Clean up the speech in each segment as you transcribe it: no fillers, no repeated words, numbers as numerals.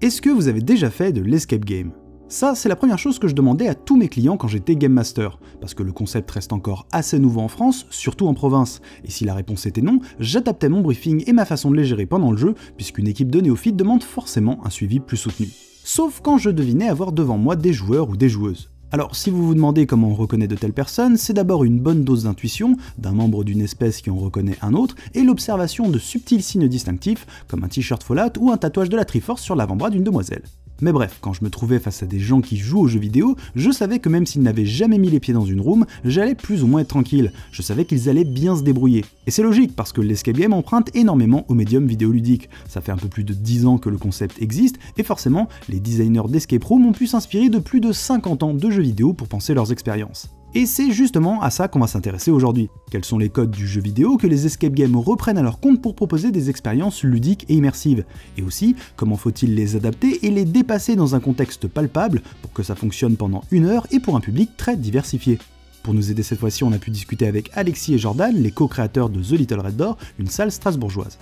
Est-ce que vous avez déjà fait de l'escape game? Ça, c'est la première chose que je demandais à tous mes clients quand j'étais Game Master, parce que le concept reste encore assez nouveau en France, surtout en province, et si la réponse était non, j'adaptais mon briefing et ma façon de les gérer pendant le jeu, puisqu'une équipe de néophytes demande forcément un suivi plus soutenu. Sauf quand je devinais avoir devant moi des joueurs ou des joueuses. Alors, si vous vous demandez comment on reconnaît de telles personnes, c'est d'abord une bonne dose d'intuition, d'un membre d'une espèce qui en reconnaît un autre, et l'observation de subtils signes distinctifs, comme un t-shirt Fallout ou un tatouage de la Triforce sur l'avant-bras d'une demoiselle. Mais bref, quand je me trouvais face à des gens qui jouent aux jeux vidéo, je savais que même s'ils n'avaient jamais mis les pieds dans une room, j'allais plus ou moins être tranquille, je savais qu'ils allaient bien se débrouiller. Et c'est logique, parce que l'escape game emprunte énormément au médium vidéoludique. Ça fait un peu plus de 10 ans que le concept existe, et forcément, les designers d'escape room ont pu s'inspirer de plus de 50 ans de jeux vidéo pour penser leurs expériences. Et c'est justement à ça qu'on va s'intéresser aujourd'hui. Quels sont les codes du jeu vidéo que les escape games reprennent à leur compte pour proposer des expériences ludiques et immersives? Et aussi, comment faut-il les adapter et les dépasser dans un contexte palpable pour que ça fonctionne pendant 1 heure et pour un public très diversifié? Pour nous aider cette fois-ci, on a pu discuter avec Alexis et Jordan, les co-créateurs de The Little Red Door, une salle strasbourgeoise.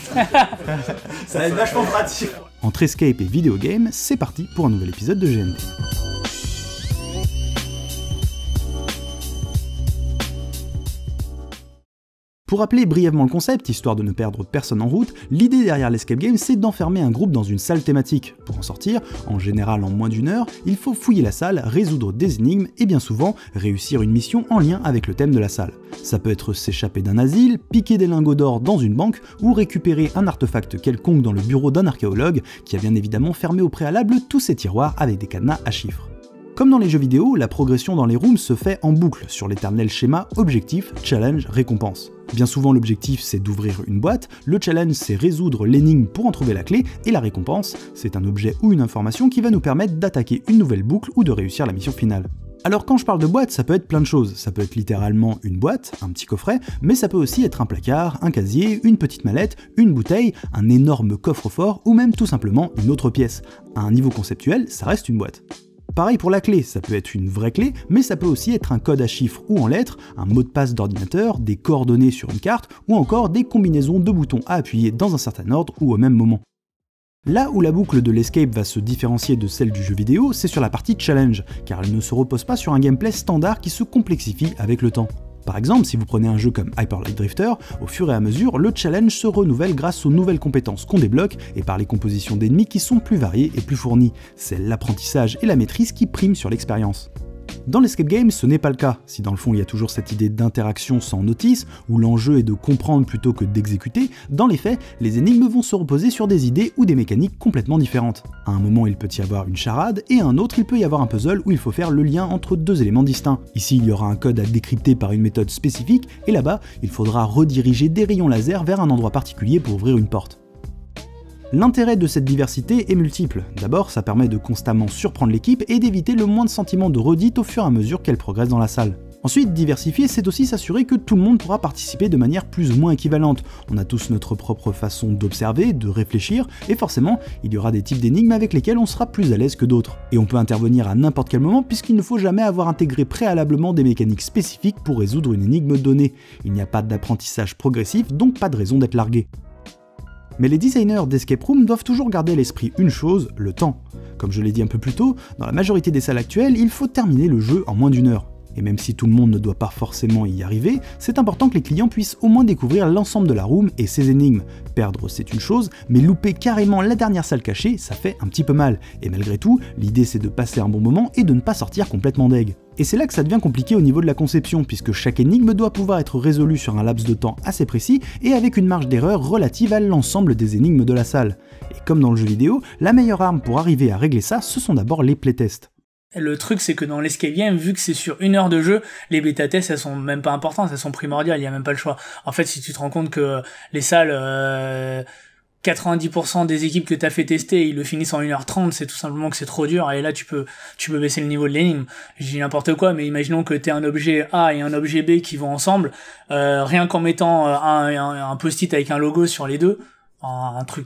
Ça va être vachement pratique. Entre escape et vidéo game, c'est parti pour un nouvel épisode de GND. Pour rappeler brièvement le concept, histoire de ne perdre personne en route, l'idée derrière l'escape game c'est d'enfermer un groupe dans une salle thématique. Pour en sortir, en général en moins d'1 heure, il faut fouiller la salle, résoudre des énigmes et bien souvent réussir une mission en lien avec le thème de la salle. Ça peut être s'échapper d'un asile, piquer des lingots d'or dans une banque ou récupérer un artefact quelconque dans le bureau d'un archéologue qui a bien évidemment fermé au préalable tous ses tiroirs avec des cadenas à chiffres. Comme dans les jeux vidéo, la progression dans les rooms se fait en boucle sur l'éternel schéma objectif, challenge, récompense. Bien souvent l'objectif c'est d'ouvrir une boîte, le challenge c'est résoudre l'énigme pour en trouver la clé, et la récompense c'est un objet ou une information qui va nous permettre d'attaquer une nouvelle boucle ou de réussir la mission finale. Alors quand je parle de boîte, ça peut être plein de choses, ça peut être littéralement une boîte, un petit coffret, mais ça peut aussi être un placard, un casier, une petite mallette, une bouteille, un énorme coffre-fort ou même tout simplement une autre pièce. À un niveau conceptuel, ça reste une boîte. Pareil pour la clé, ça peut être une vraie clé, mais ça peut aussi être un code à chiffres ou en lettres, un mot de passe d'ordinateur, des coordonnées sur une carte, ou encore des combinaisons de boutons à appuyer dans un certain ordre ou au même moment. Là où la boucle de l'escape va se différencier de celle du jeu vidéo, c'est sur la partie challenge, car elle ne se repose pas sur un gameplay standard qui se complexifie avec le temps. Par exemple, si vous prenez un jeu comme Hyper Light Drifter, au fur et à mesure, le challenge se renouvelle grâce aux nouvelles compétences qu'on débloque et par les compositions d'ennemis qui sont plus variées et plus fournies. C'est l'apprentissage et la maîtrise qui priment sur l'expérience. Dans l'escape game, ce n'est pas le cas, si dans le fond il y a toujours cette idée d'interaction sans notice, où l'enjeu est de comprendre plutôt que d'exécuter, dans les faits, les énigmes vont se reposer sur des idées ou des mécaniques complètement différentes. À un moment il peut y avoir une charade, et à un autre il peut y avoir un puzzle où il faut faire le lien entre deux éléments distincts. Ici il y aura un code à décrypter par une méthode spécifique, et là-bas il faudra rediriger des rayons laser vers un endroit particulier pour ouvrir une porte. L'intérêt de cette diversité est multiple. D'abord, ça permet de constamment surprendre l'équipe et d'éviter le moins de sentiments de redite au fur et à mesure qu'elle progresse dans la salle. Ensuite, diversifier, c'est aussi s'assurer que tout le monde pourra participer de manière plus ou moins équivalente. On a tous notre propre façon d'observer, de réfléchir, et forcément, il y aura des types d'énigmes avec lesquels on sera plus à l'aise que d'autres. Et on peut intervenir à n'importe quel moment puisqu'il ne faut jamais avoir intégré préalablement des mécaniques spécifiques pour résoudre une énigme donnée. Il n'y a pas d'apprentissage progressif, donc pas de raison d'être largué. Mais les designers d'escape room doivent toujours garder à l'esprit une chose, le temps. Comme je l'ai dit un peu plus tôt, dans la majorité des salles actuelles, il faut terminer le jeu en moins d'1 heure. Et même si tout le monde ne doit pas forcément y arriver, c'est important que les clients puissent au moins découvrir l'ensemble de la room et ses énigmes. Perdre c'est une chose, mais louper carrément la dernière salle cachée, ça fait un petit peu mal. Et malgré tout, l'idée c'est de passer un bon moment et de ne pas sortir complètement deg. Et c'est là que ça devient compliqué au niveau de la conception, puisque chaque énigme doit pouvoir être résolue sur un laps de temps assez précis et avec une marge d'erreur relative à l'ensemble des énigmes de la salle. Et comme dans le jeu vidéo, la meilleure arme pour arriver à régler ça, ce sont d'abord les playtests. Le truc, c'est que dans l'escape game, vu que c'est sur 1 heure de jeu, les bêta-tests, elles sont même pas importantes, elles sont primordiales, il y a même pas le choix. En fait, si tu te rends compte que les salles, 90% des équipes que t'as fait tester, ils le finissent en 1h30, c'est tout simplement que c'est trop dur, et là, tu peux baisser le niveau de l'énigme. Je dis n'importe quoi, mais imaginons que t'aies un objet A et un objet B qui vont ensemble, rien qu'en mettant un post-it avec un logo sur les deux, un truc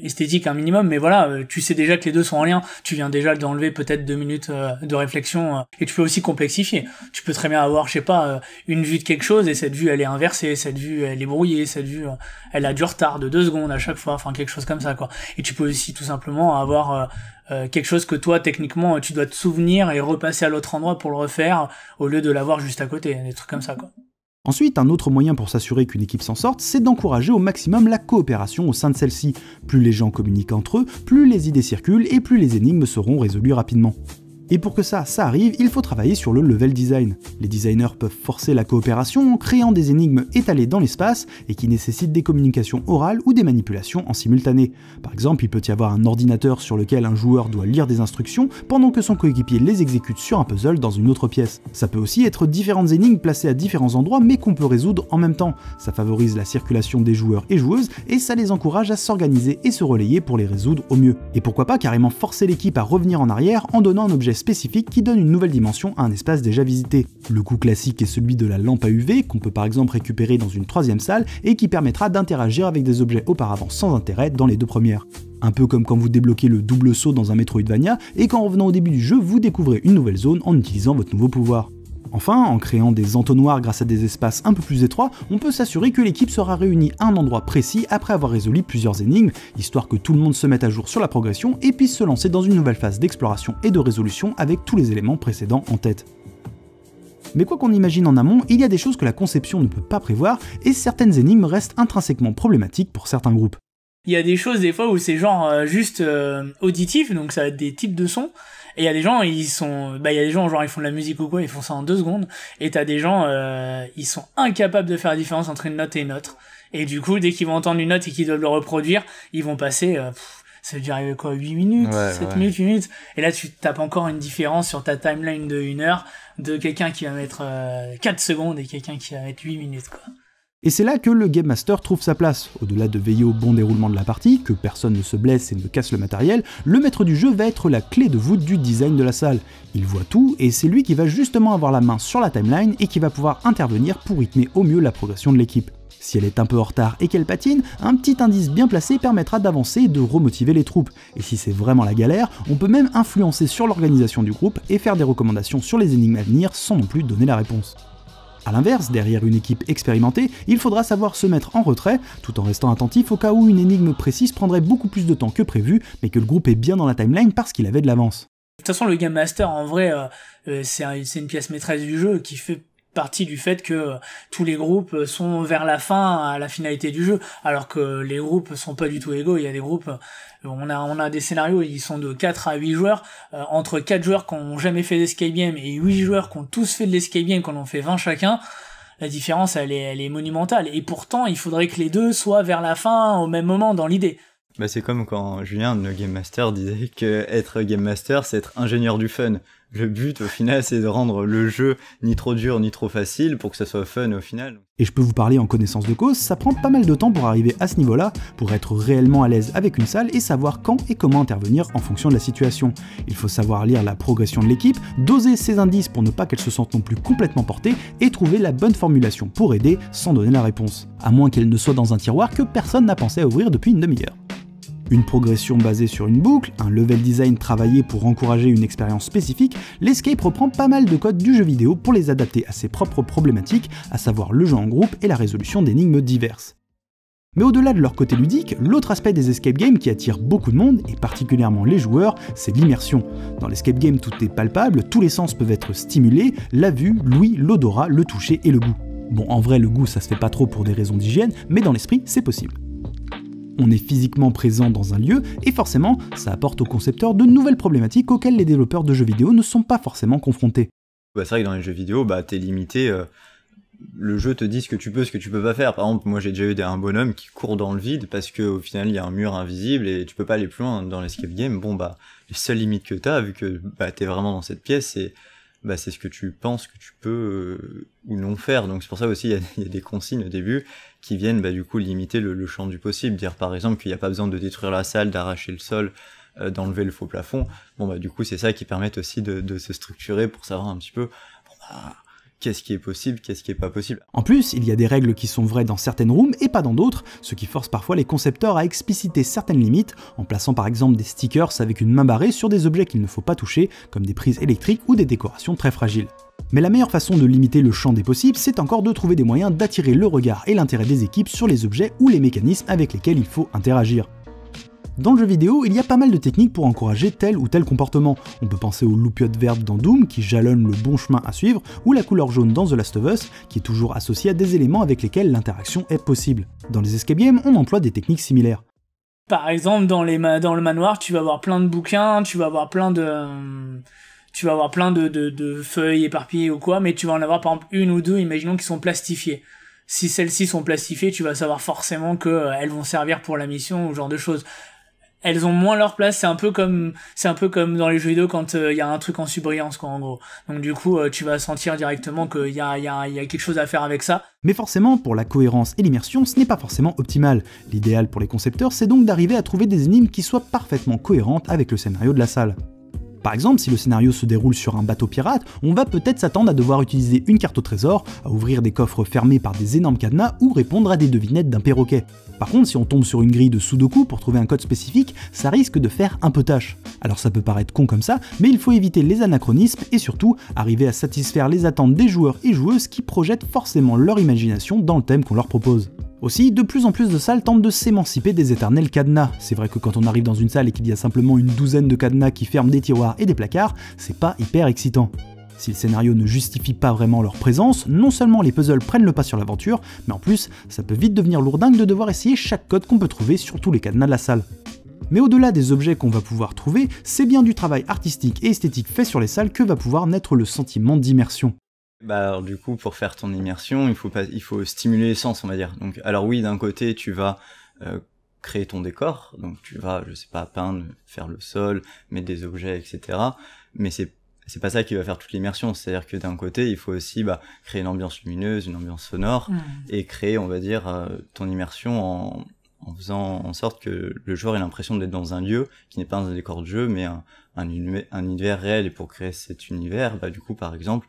esthétique un minimum, mais voilà, tu sais déjà que les deux sont en lien, tu viens déjà d'enlever peut-être 2 minutes de réflexion, et tu peux aussi complexifier. Tu peux très bien avoir, je sais pas, une vue de quelque chose, et cette vue elle est inversée, cette vue elle est brouillée, cette vue elle a du retard de 2 secondes à chaque fois, enfin quelque chose comme ça, quoi. Et tu peux aussi tout simplement avoir quelque chose que toi, techniquement, tu dois te souvenir et repasser à l'autre endroit pour le refaire, au lieu de l'avoir juste à côté, des trucs comme ça, quoi. Ensuite, un autre moyen pour s'assurer qu'une équipe s'en sorte, c'est d'encourager au maximum la coopération au sein de celle-ci. Plus les gens communiquent entre eux, plus les idées circulent et plus les énigmes seront résolues rapidement. Et pour que ça arrive, il faut travailler sur le level design. Les designers peuvent forcer la coopération en créant des énigmes étalées dans l'espace et qui nécessitent des communications orales ou des manipulations en simultané. Par exemple, il peut y avoir un ordinateur sur lequel un joueur doit lire des instructions pendant que son coéquipier les exécute sur un puzzle dans une autre pièce. Ça peut aussi être différentes énigmes placées à différents endroits mais qu'on peut résoudre en même temps. Ça favorise la circulation des joueurs et joueuses et ça les encourage à s'organiser et se relayer pour les résoudre au mieux. Et pourquoi pas carrément forcer l'équipe à revenir en arrière en donnant un objet spécifique qui donne une nouvelle dimension à un espace déjà visité. Le coup classique est celui de la lampe à UV qu'on peut par exemple récupérer dans une troisième salle et qui permettra d'interagir avec des objets auparavant sans intérêt dans les deux premières. Un peu comme quand vous débloquez le double saut dans un Metroidvania et qu'en revenant au début du jeu, vous découvrez une nouvelle zone en utilisant votre nouveau pouvoir. Enfin, en créant des entonnoirs grâce à des espaces un peu plus étroits, on peut s'assurer que l'équipe sera réunie à un endroit précis après avoir résolu plusieurs énigmes, histoire que tout le monde se mette à jour sur la progression et puisse se lancer dans une nouvelle phase d'exploration et de résolution avec tous les éléments précédents en tête. Mais quoi qu'on imagine en amont, il y a des choses que la conception ne peut pas prévoir et certaines énigmes restent intrinsèquement problématiques pour certains groupes. Il y a des choses des fois où c'est genre juste auditif, donc ça va être des types de sons. Et il y a des gens, il y a des gens genre ils font de la musique ou quoi, ils font ça en 2 secondes. Et t'as des gens, ils sont incapables de faire la différence entre une note et une autre. Et du coup, dès qu'ils vont entendre une note et qu'ils doivent le reproduire, ils vont passer, ça veut dire quoi, 8 minutes, 7 minutes, 8 minutes. Et là, tu tapes encore une différence sur ta timeline de 1 heure de quelqu'un qui va mettre 4 secondes et quelqu'un qui va mettre 8 minutes, quoi. Et c'est là que le Game Master trouve sa place. Au-delà de veiller au bon déroulement de la partie, que personne ne se blesse et ne casse le matériel, le maître du jeu va être la clé de voûte du design de la salle. Il voit tout et c'est lui qui va justement avoir la main sur la timeline et qui va pouvoir intervenir pour rythmer au mieux la progression de l'équipe. Si elle est un peu en retard et qu'elle patine, un petit indice bien placé permettra d'avancer et de remotiver les troupes. Et si c'est vraiment la galère, on peut même influencer sur l'organisation du groupe et faire des recommandations sur les énigmes à venir sans non plus donner la réponse. A l'inverse, derrière une équipe expérimentée, il faudra savoir se mettre en retrait, tout en restant attentif au cas où une énigme précise prendrait beaucoup plus de temps que prévu, mais que le groupe est bien dans la timeline parce qu'il avait de l'avance. De toute façon, le Game Master, en vrai, c'est une pièce maîtresse du jeu qui fait partie du fait que tous les groupes sont vers la fin, à la finalité du jeu, alors que les groupes sont pas du tout égaux. Il y a des groupes, on a des scénarios, ils sont de 4 à 8 joueurs, entre 4 joueurs qui ont jamais fait d'escape game et 8 joueurs qui ont tous fait de l'escape game, qu'on en fait 20 chacun, la différence elle est monumentale. Et pourtant, il faudrait que les deux soient vers la fin au même moment dans l'idée. Bah c'est comme quand Julien, le Game Master, disait que être Game Master, c'est être ingénieur du fun. Le but, au final, c'est de rendre le jeu ni trop dur ni trop facile pour que ça soit fun au final. Et je peux vous parler en connaissance de cause, ça prend pas mal de temps pour arriver à ce niveau-là, pour être réellement à l'aise avec une salle et savoir quand et comment intervenir en fonction de la situation. Il faut savoir lire la progression de l'équipe, doser ses indices pour ne pas qu'elle se sente non plus complètement portée, et trouver la bonne formulation pour aider sans donner la réponse. À moins qu'elle ne soit dans un tiroir que personne n'a pensé à ouvrir depuis une demi-heure. Une progression basée sur une boucle, un level design travaillé pour encourager une expérience spécifique, l'Escape reprend pas mal de codes du jeu vidéo pour les adapter à ses propres problématiques, à savoir le jeu en groupe et la résolution d'énigmes diverses. Mais au-delà de leur côté ludique, l'autre aspect des escape games qui attire beaucoup de monde, et particulièrement les joueurs, c'est l'immersion. Dans l'escape game, tout est palpable, tous les sens peuvent être stimulés, la vue, l'ouïe, l'odorat, le toucher et le goût. Bon, en vrai, le goût, ça se fait pas trop pour des raisons d'hygiène, mais dans l'esprit, c'est possible. On est physiquement présent dans un lieu, et forcément, ça apporte aux concepteurs de nouvelles problématiques auxquelles les développeurs de jeux vidéo ne sont pas forcément confrontés. Bah c'est vrai que dans les jeux vidéo, t'es limité, le jeu te dit ce que tu peux pas faire. Par exemple, moi j'ai déjà eu un bonhomme qui court dans le vide parce qu'au final il y a un mur invisible et tu peux pas aller plus loin dans l'escape game. Les seules limites que t'as, vu que t'es vraiment dans cette pièce, c'est ce que tu penses que tu peux ou non faire. Donc c'est pour ça aussi il y a des consignes au début qui viennent du coup limiter le champ du possible. Dire par exemple qu'il n'y a pas besoin de détruire la salle, d'arracher le sol, d'enlever le faux plafond. Du coup c'est ça qui permet aussi de se structurer pour savoir un petit peu qu'est-ce qui est possible, qu'est-ce qui est pas possible. En plus, il y a des règles qui sont vraies dans certaines rooms et pas dans d'autres, ce qui force parfois les concepteurs à expliciter certaines limites, en plaçant par exemple des stickers avec une main barrée sur des objets qu'il ne faut pas toucher, comme des prises électriques ou des décorations très fragiles. Mais la meilleure façon de limiter le champ des possibles, c'est encore de trouver des moyens d'attirer le regard et l'intérêt des équipes sur les objets ou les mécanismes avec lesquels il faut interagir. Dans le jeu vidéo, il y a pas mal de techniques pour encourager tel ou tel comportement. On peut penser au loop-out verb dans Doom, qui jalonne le bon chemin à suivre, ou la couleur jaune dans The Last of Us, qui est toujours associée à des éléments avec lesquels l'interaction est possible. Dans les escape games, on emploie des techniques similaires. Par exemple, dans le manoir, tu vas avoir plein de bouquins, tu vas avoir plein de feuilles éparpillées ou quoi, mais tu vas en avoir par exemple une ou deux, imaginons, qui sont plastifiées. Si celles-ci sont plastifiées, tu vas savoir forcément que elles vont servir pour la mission ou ce genre de choses. Elles ont moins leur place, c'est un peu comme dans les jeux vidéo quand y a un truc en surbrillance, quoi, en gros. Donc du coup, tu vas sentir directement qu'il y a quelque chose à faire avec ça. Mais forcément, pour la cohérence et l'immersion, ce n'est pas forcément optimal. L'idéal pour les concepteurs, c'est donc d'arriver à trouver des énigmes qui soient parfaitement cohérentes avec le scénario de la salle. Par exemple, si le scénario se déroule sur un bateau pirate, on va peut-être s'attendre à devoir utiliser une carte au trésor, à ouvrir des coffres fermés par des énormes cadenas ou répondre à des devinettes d'un perroquet. Par contre, si on tombe sur une grille de Sudoku pour trouver un code spécifique, ça risque de faire un peu tâche. Alors ça peut paraître con comme ça, mais il faut éviter les anachronismes et surtout arriver à satisfaire les attentes des joueurs et joueuses qui projettent forcément leur imagination dans le thème qu'on leur propose. Aussi, de plus en plus de salles tentent de s'émanciper des éternels cadenas. C'est vrai que quand on arrive dans une salle et qu'il y a simplement une douzaine de cadenas qui ferment des tiroirs et des placards, c'est pas hyper excitant. Si le scénario ne justifie pas vraiment leur présence, non seulement les puzzles prennent le pas sur l'aventure, mais en plus, ça peut vite devenir lourdingue de devoir essayer chaque code qu'on peut trouver sur tous les cadenas de la salle. Mais au-delà des objets qu'on va pouvoir trouver, c'est bien du travail artistique et esthétique fait sur les salles que va pouvoir naître le sentiment d'immersion. Bah alors du coup, pour faire ton immersion, il faut stimuler les sens, on va dire. Donc alors oui, d'un côté, tu vas créer ton décor, donc tu vas, je sais pas, peindre, faire le sol, mettre des objets, etc. Mais c'est pas ça qui va faire toute l'immersion. C'est-à-dire que d'un côté, il faut aussi créer une ambiance lumineuse, une ambiance sonore, et créer, on va dire, ton immersion en faisant en sorte que le joueur ait l'impression d'être dans un lieu qui n'est pas un décor de jeu, mais un univers réel. Et pour créer cet univers, du coup, par exemple,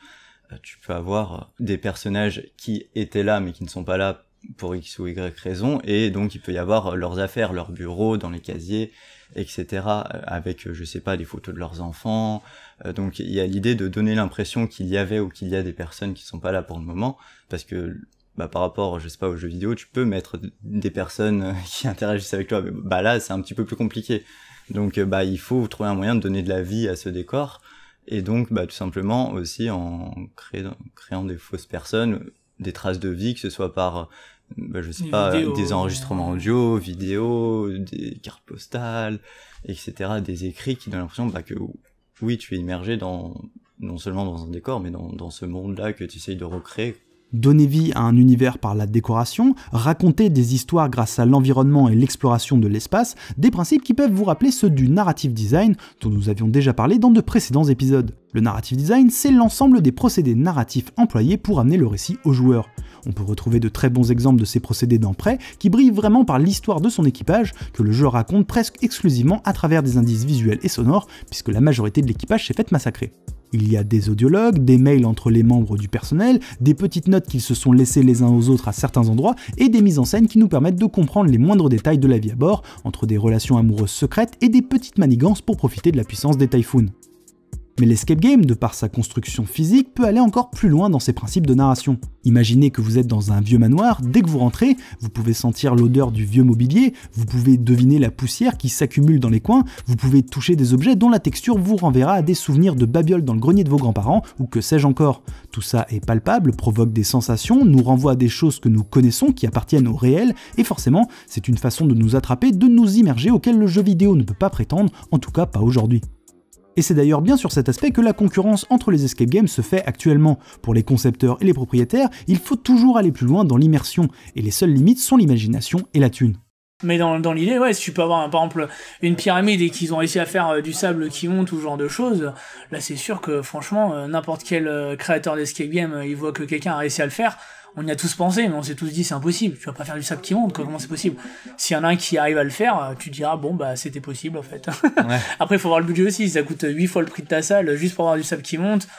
tu peux avoir des personnages qui étaient là mais qui ne sont pas là pour X ou Y raison, et donc il peut y avoir leurs affaires, leurs bureaux dans les casiers, etc. avec, je sais pas, les photos de leurs enfants. Donc il y a l'idée de donner l'impression qu'il y avait ou qu'il y a des personnes qui sont pas là pour le moment, parce que par rapport, je sais pas, aux jeux vidéo, tu peux mettre des personnes qui interagissent avec toi, mais là c'est un petit peu plus compliqué. Donc il faut trouver un moyen de donner de la vie à ce décor. Et donc, tout simplement aussi en créant des fausses personnes, des traces de vie, que ce soit par, je sais pas, des enregistrements audio, vidéo, des cartes postales, etc., des écrits qui donnent l'impression que oui, tu es immergé non seulement dans un décor, mais dans ce monde-là que tu essayes de recréer. Donner vie à un univers par la décoration, raconter des histoires grâce à l'environnement et l'exploration de l'espace, des principes qui peuvent vous rappeler ceux du narrative design dont nous avions déjà parlé dans de précédents épisodes. Le narrative design, c'est l'ensemble des procédés narratifs employés pour amener le récit au joueur. On peut retrouver de très bons exemples de ces procédés dans Prey, qui brillent vraiment par l'histoire de son équipage, que le joueur raconte presque exclusivement à travers des indices visuels et sonores, puisque la majorité de l'équipage s'est faite massacrer. Il y a des audiologues, des mails entre les membres du personnel, des petites notes qu'ils se sont laissées les uns aux autres à certains endroits, et des mises en scène qui nous permettent de comprendre les moindres détails de la vie à bord, entre des relations amoureuses secrètes et des petites manigances pour profiter de la puissance des Typhoons. Mais l'escape game, de par sa construction physique, peut aller encore plus loin dans ses principes de narration. Imaginez que vous êtes dans un vieux manoir, dès que vous rentrez, vous pouvez sentir l'odeur du vieux mobilier, vous pouvez deviner la poussière qui s'accumule dans les coins, vous pouvez toucher des objets dont la texture vous renverra à des souvenirs de babioles dans le grenier de vos grands-parents, ou que sais-je encore. Tout ça est palpable, provoque des sensations, nous renvoie à des choses que nous connaissons, qui appartiennent au réel, et forcément, c'est une façon de nous attraper, de nous immerger auquel le jeu vidéo ne peut pas prétendre, en tout cas pas aujourd'hui. Et c'est d'ailleurs bien sur cet aspect que la concurrence entre les escape games se fait actuellement. Pour les concepteurs et les propriétaires, il faut toujours aller plus loin dans l'immersion, et les seules limites sont l'imagination et la thune. Mais dans l'idée, ouais, si tu peux avoir par exemple une pyramide et qu'ils ont réussi à faire du sable qui monte ou ce genre de choses, là c'est sûr que franchement, n'importe quel créateur d'escape game, il voit que quelqu'un a réussi à le faire, on y a tous pensé, mais on s'est tous dit c'est impossible, tu vas pas faire du sable qui monte, comment c'est possible? S'il y en a un qui arrive à le faire, tu te diras bon c'était possible en fait. Ouais. Après il faut avoir le budget aussi, ça coûte 8 fois le prix de ta salle juste pour avoir du sable qui monte.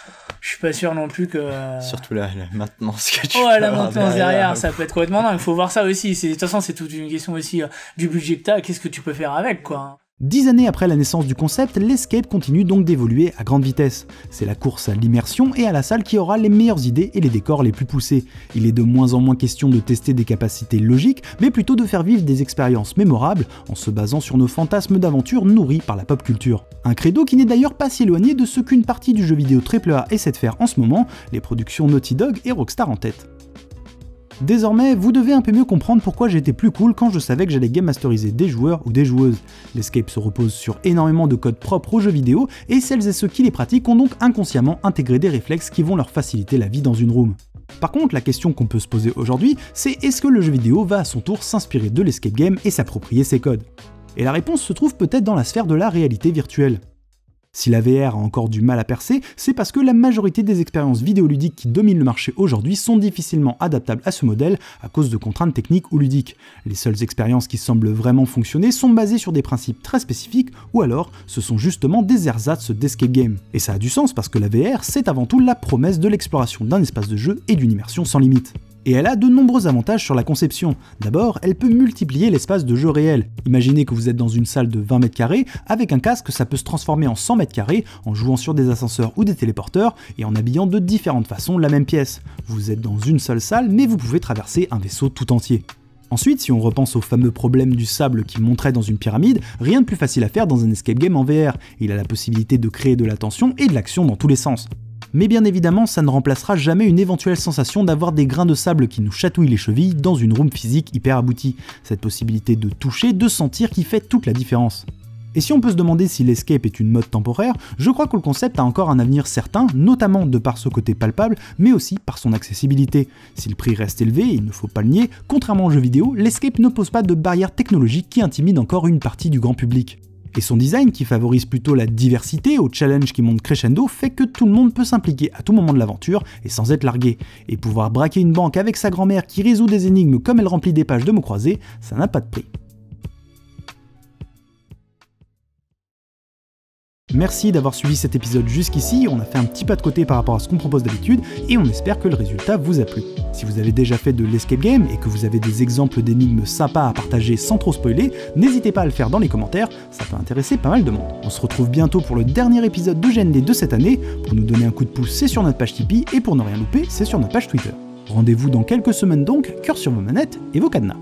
Je suis pas sûr non plus que... Surtout la maintenance que tu Ouais, peux la avoir maintenance derrière, ça peut être complètement dingue. Faut voir ça aussi. De toute façon, c'est toute une question aussi du budget que t'as. Qu'est-ce que tu peux faire avec, quoi. 10 années après la naissance du concept, l'Escape continue donc d'évoluer à grande vitesse. C'est la course à l'immersion et à la salle qui aura les meilleures idées et les décors les plus poussés. Il est de moins en moins question de tester des capacités logiques, mais plutôt de faire vivre des expériences mémorables en se basant sur nos fantasmes d'aventure nourris par la pop culture. Un credo qui n'est d'ailleurs pas si éloigné de ce qu'une partie du jeu vidéo AAA essaie de faire en ce moment, les productions Naughty Dog et Rockstar en tête. Désormais, vous devez un peu mieux comprendre pourquoi j'étais plus cool quand je savais que j'allais game masteriser des joueurs ou des joueuses. L'Escape se repose sur énormément de codes propres aux jeux vidéo, et celles et ceux qui les pratiquent ont donc inconsciemment intégré des réflexes qui vont leur faciliter la vie dans une room. Par contre, la question qu'on peut se poser aujourd'hui, c'est est-ce que le jeu vidéo va à son tour s'inspirer de l'Escape game et s'approprier ses codes? Et la réponse se trouve peut-être dans la sphère de la réalité virtuelle. Si la VR a encore du mal à percer, c'est parce que la majorité des expériences vidéoludiques qui dominent le marché aujourd'hui sont difficilement adaptables à ce modèle à cause de contraintes techniques ou ludiques. Les seules expériences qui semblent vraiment fonctionner sont basées sur des principes très spécifiques, ou alors ce sont justement des ersatz d'escape game. Et ça a du sens parce que la VR, c'est avant tout la promesse de l'exploration d'un espace de jeu et d'une immersion sans limite. Et elle a de nombreux avantages sur la conception. D'abord, elle peut multiplier l'espace de jeu réel. Imaginez que vous êtes dans une salle de 20 mètres carrés, avec un casque ça peut se transformer en 100 mètres carrés en jouant sur des ascenseurs ou des téléporteurs et en habillant de différentes façons la même pièce. Vous êtes dans une seule salle mais vous pouvez traverser un vaisseau tout entier. Ensuite, si on repense au fameux problème du sable qui monterait dans une pyramide, rien de plus facile à faire dans un escape game en VR. Il a la possibilité de créer de la tension et de l'action dans tous les sens. Mais bien évidemment, ça ne remplacera jamais une éventuelle sensation d'avoir des grains de sable qui nous chatouillent les chevilles dans une room physique hyper aboutie. Cette possibilité de toucher, de sentir qui fait toute la différence. Et si on peut se demander si l'escape est une mode temporaire, je crois que le concept a encore un avenir certain, notamment de par ce côté palpable, mais aussi par son accessibilité. Si le prix reste élevé, il ne faut pas le nier, contrairement aux jeux vidéo, l'escape ne pose pas de barrière technologique qui intimide encore une partie du grand public. Et son design, qui favorise plutôt la diversité au challenge qui monte crescendo, fait que tout le monde peut s'impliquer à tout moment de l'aventure et sans être largué. Et pouvoir braquer une banque avec sa grand-mère qui résout des énigmes comme elle remplit des pages de mots croisés, ça n'a pas de prix. Merci d'avoir suivi cet épisode jusqu'ici, on a fait un petit pas de côté par rapport à ce qu'on propose d'habitude, et on espère que le résultat vous a plu. Si vous avez déjà fait de l'escape game et que vous avez des exemples d'énigmes sympas à partager sans trop spoiler, n'hésitez pas à le faire dans les commentaires, ça peut intéresser pas mal de monde. On se retrouve bientôt pour le dernier épisode de GND de cette année. Pour nous donner un coup de pouce, c'est sur notre page Tipeee, et pour ne rien louper, c'est sur notre page Twitter. Rendez-vous dans quelques semaines donc, cœur sur vos manettes et vos cadenas.